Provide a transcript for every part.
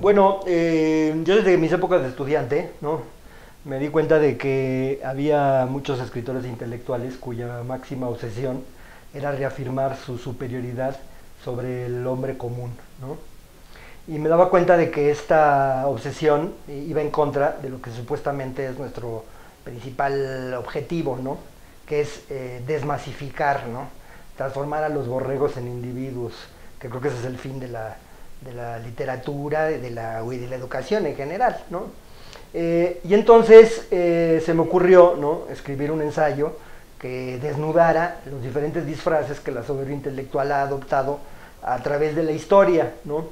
Bueno, yo desde mis épocas de estudiante, ¿no? Me di cuenta de que había muchos escritores intelectuales cuya máxima obsesión era reafirmar su superioridad sobre el hombre común, ¿no? Y me daba cuenta de que esta obsesión iba en contra de lo que supuestamente es nuestro principal objetivo, ¿no? Que es desmasificar, ¿no? Transformar a los borregos en individuos, que creo que ese es el fin de la literatura y de la educación en general, ¿no? Y entonces se me ocurrió, ¿no?, escribir un ensayo que desnudara los diferentes disfraces que la soberbia intelectual ha adoptado a través de la historia, ¿no?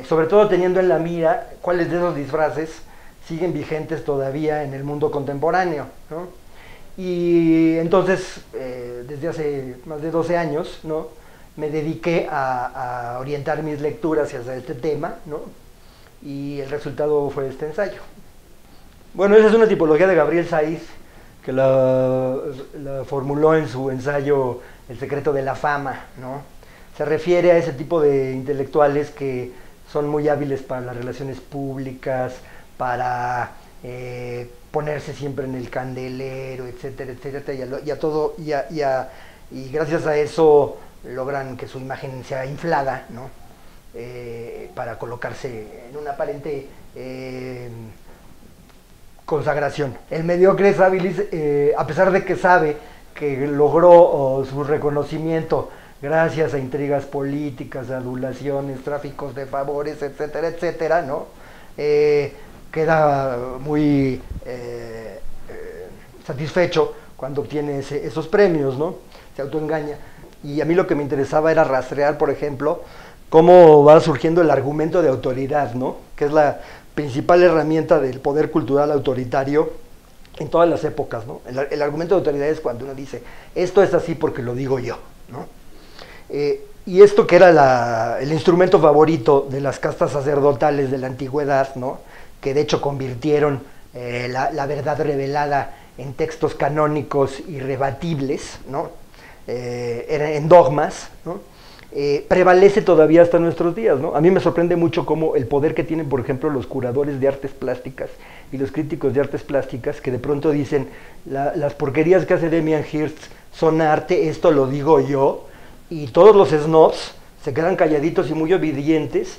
Sobre todo teniendo en la mira cuáles de esos disfraces siguen vigentes todavía en el mundo contemporáneo, ¿no? Y entonces, desde hace más de 12 años, ¿no?, me dediqué a orientar mis lecturas hacia este tema, ¿no? Y el resultado fue este ensayo. Bueno, esa es una tipología de Gabriel Saiz, que la formuló en su ensayo El secreto de la fama, ¿no? Se refiere a ese tipo de intelectuales que son muy hábiles para las relaciones públicas, para ponerse siempre en el candelero, etcétera, etcétera, y gracias a eso logran que su imagen sea inflada, ¿no? Para colocarse en una aparente consagración. El mediocre es hábil, a pesar de que sabe que logró su reconocimiento gracias a intrigas políticas, adulaciones, tráficos de favores, etcétera, etcétera, ¿no? Queda muy satisfecho cuando obtiene esos premios, ¿no? Se autoengaña. Y a mí lo que me interesaba era rastrear, por ejemplo, cómo va surgiendo el argumento de autoridad, ¿no? Que es la principal herramienta del poder cultural autoritario en todas las épocas, ¿no? El argumento de autoridad es cuando uno dice, esto es así porque lo digo yo, ¿no? Y esto que era el instrumento favorito de las castas sacerdotales de la antigüedad, ¿no?, que de hecho convirtieron la verdad revelada en textos canónicos irrebatibles, ¿no?, en dogmas, ¿no?, prevalece todavía hasta nuestros días, ¿no? A mí me sorprende mucho cómo el poder que tienen, por ejemplo, los curadores de artes plásticas y los críticos de artes plásticas, que de pronto dicen, las porquerías que hace Damien Hirst son arte, esto lo digo yo, y todos los snobs se quedan calladitos y muy obedientes,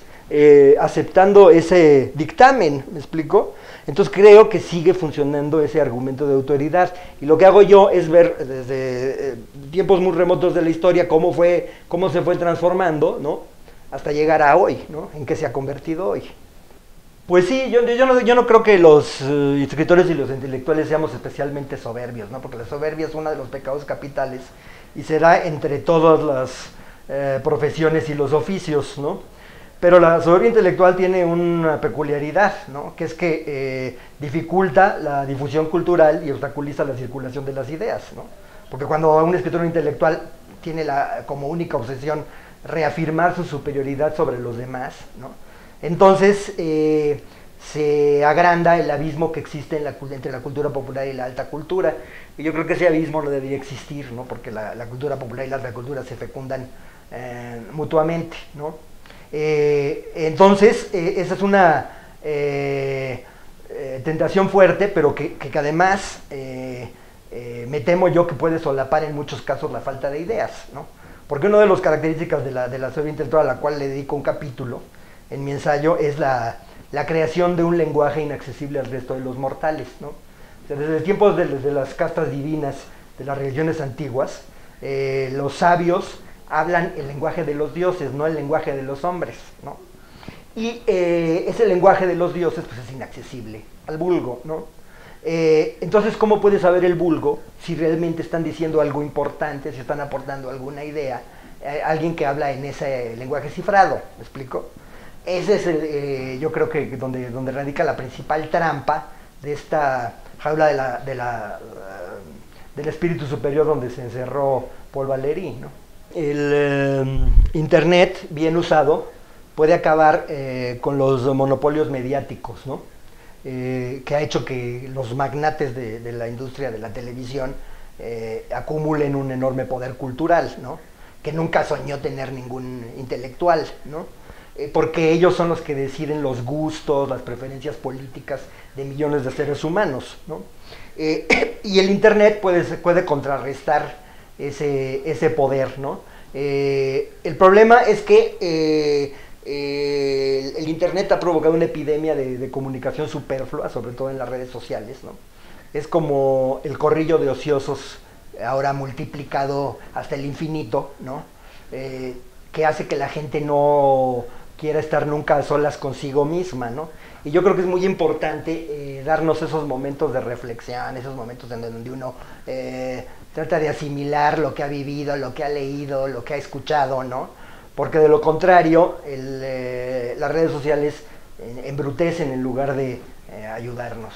aceptando ese dictamen, ¿me explico? Entonces creo que sigue funcionando ese argumento de autoridad, y lo que hago yo es ver desde tiempos muy remotos de la historia cómo se fue transformando, ¿no?, hasta llegar a hoy, ¿no?, en qué se ha convertido hoy. Pues sí, yo no creo que los escritores y los intelectuales seamos especialmente soberbios, ¿no?, porque la soberbia es uno de los pecados capitales y se da entre todas las profesiones y los oficios, ¿no? Pero la soberbia intelectual tiene una peculiaridad, ¿no?, que es que dificulta la difusión cultural y obstaculiza la circulación de las ideas, ¿no? Porque cuando un escritor intelectual tiene como única obsesión reafirmar su superioridad sobre los demás, ¿no?, entonces se agranda el abismo que existe entre la cultura popular y la alta cultura, y yo creo que ese abismo no debería existir, ¿no?, porque la cultura popular y la alta cultura se fecundan mutuamente, ¿no? Entonces, esa es una tentación fuerte, pero que además me temo yo que puede solapar en muchos casos la falta de ideas, ¿no? Porque una de las características de la soberbia intelectual, a la cual le dedico un capítulo en mi ensayo, es la creación de un lenguaje inaccesible al resto de los mortales, ¿no? O sea, desde tiempos de las castas divinas de las religiones antiguas, los sabios hablan el lenguaje de los dioses, no el lenguaje de los hombres, ¿no? Y ese lenguaje de los dioses pues es inaccesible al vulgo, ¿no? Entonces, ¿cómo puede saber el vulgo si realmente están diciendo algo importante, si están aportando alguna idea? Alguien que habla en ese lenguaje cifrado, ¿me explico? Ese es yo creo que donde radica la principal trampa de esta jaula del espíritu superior donde se encerró Paul Valéry, ¿no? El internet, bien usado, puede acabar con los monopolios mediáticos, ¿no? Que ha hecho que los magnates de la industria de la televisión acumulen un enorme poder cultural, ¿no?, que nunca soñó tener ningún intelectual, ¿no? porque ellos son los que deciden los gustos, las preferencias políticas de millones de seres humanos, ¿no? Y el Internet puede contrarrestar ese poder, ¿no? El problema es que el Internet ha provocado una epidemia de comunicación superflua, sobre todo en las redes sociales, ¿no? Es como el corrillo de ociosos ahora multiplicado hasta el infinito, ¿no? Que hace que la gente no quiera estar nunca a solas consigo misma, ¿no? Y yo creo que es muy importante darnos esos momentos de reflexión, esos momentos en donde uno trata de asimilar lo que ha vivido, lo que ha leído, lo que ha escuchado, ¿no? Porque de lo contrario, las redes sociales embrutecen en lugar de ayudarnos.